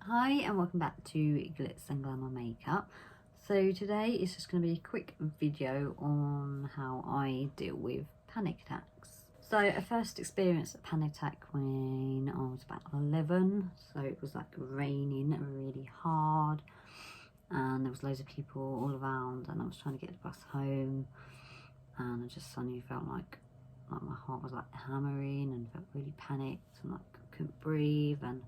Hi and welcome back to Glitz and Glamour Makeup. So today is just going to be a quick video on how I deal with panic attacks. So I first experienced a panic attack when I was about 11. So it was like raining really hard and there was loads of people all around and I was trying to get the bus home, and I just suddenly felt like my heart was like hammering and felt really panicked and like I couldn't breathe, and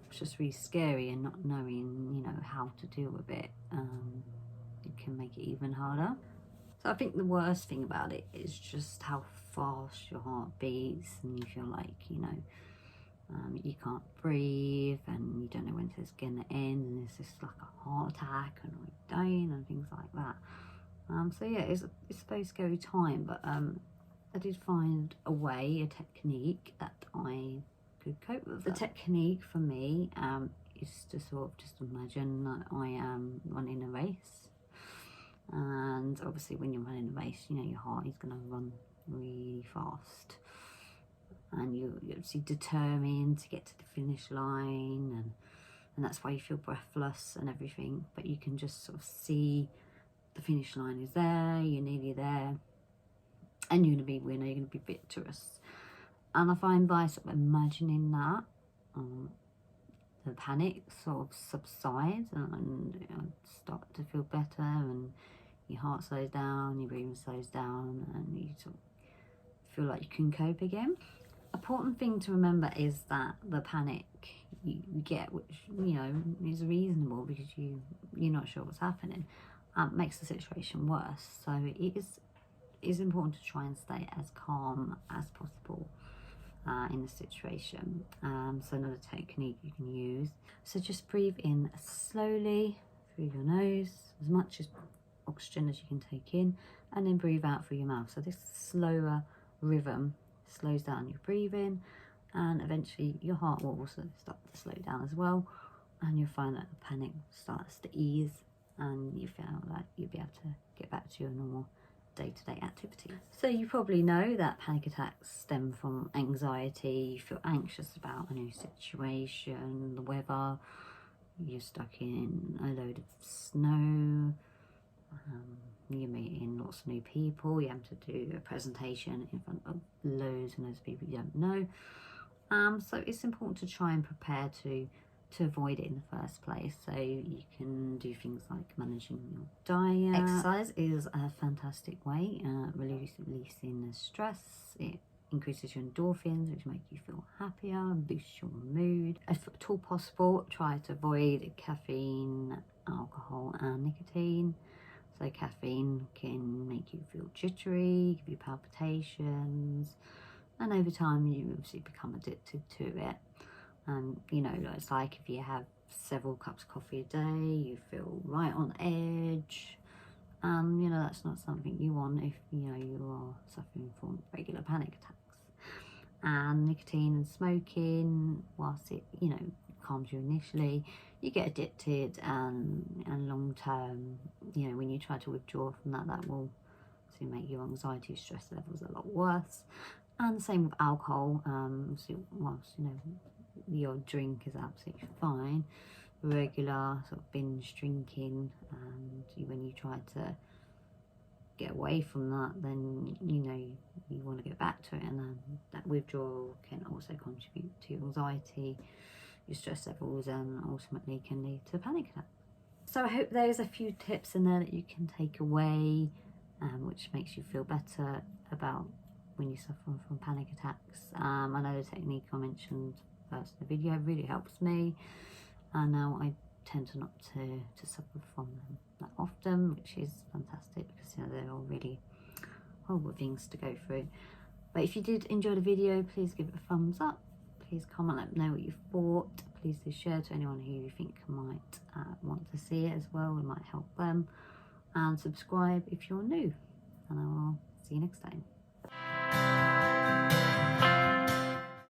it's just really scary, and not knowing, you know, how to deal with it, it can make it even harder. So I think the worst thing about it is just how fast your heart beats, and you feel like, you know, you can't breathe and you don't know when it's going to end, and it's just like a heart attack and you're dying and things like that. So yeah, it's a very scary time, but I did find a way, a technique that I could cope with. The technique for me is to sort of just imagine that I am running a race, and obviously when you're running a race, you know, your heart is going to run really fast, and you're obviously determined to get to the finish line, and that's why you feel breathless and everything, but you can just sort of see the finish line is there, you're nearly there, and you're going to be winner, you're going to be victorious. And I find by sort of imagining that, the panic sort of subsides and you know, start to feel better, and your heart slows down, your breathing slows down, and you sort of feel like you can cope again. Important thing to remember is that the panic you get, which, you know, is reasonable because you're not sure what's happening, makes the situation worse. So it is important to try and stay as calm as possible in the situation. So another technique you can use, so just breathe in slowly through your nose, as much as oxygen as you can take in, and then breathe out through your mouth. So this slower rhythm slows down your breathing, and eventually your heart will also start to slow down as well, and you'll find that the panic starts to ease and you feel like you'll be able to get back to your normal day-to-day activity. So you probably know that panic attacks stem from anxiety. You feel anxious about a new situation, the weather, you're stuck in a load of snow, you're meeting lots of new people, you have to do a presentation in front of loads and loads of people you don't know. So it's important to try and prepare to avoid it in the first place. So you can do things like managing your diet. Exercise is a fantastic way, releasing the stress. It increases your endorphins, which make you feel happier and boosts your mood. If at all possible, try to avoid caffeine, alcohol and nicotine. So caffeine can make you feel jittery, give you palpitations, and over time you obviously become addicted to it. You know, it's like if you have several cups of coffee a day, you feel right on edge. You know, that's not something you want if, you know, you are suffering from regular panic attacks. And nicotine and smoking, whilst it, you know, calms you initially, you get addicted, and long term, you know, when you try to withdraw from that, that will make your anxiety, stress levels a lot worse. And the same with alcohol. So whilst, you know, your drink is absolutely fine, regular sort of binge drinking, and when you try to get away from that, then, you know, you want to get back to it, and then that withdrawal can also contribute to your anxiety, your stress levels, and ultimately can lead to a panic attack. So I hope there's a few tips in there that you can take away, which makes you feel better about when you suffer from panic attacks. I know the technique I mentioned first in the video really helps me, and now I tend to not to suffer from them that often, which is fantastic because, you know, they're all really horrible things to go through. But if you did enjoy the video, please give it a thumbs up, please comment, let me know what you thought, please do share to anyone who you think might want to see it as well, it might help them, and subscribe if you're new, and I will see you next time.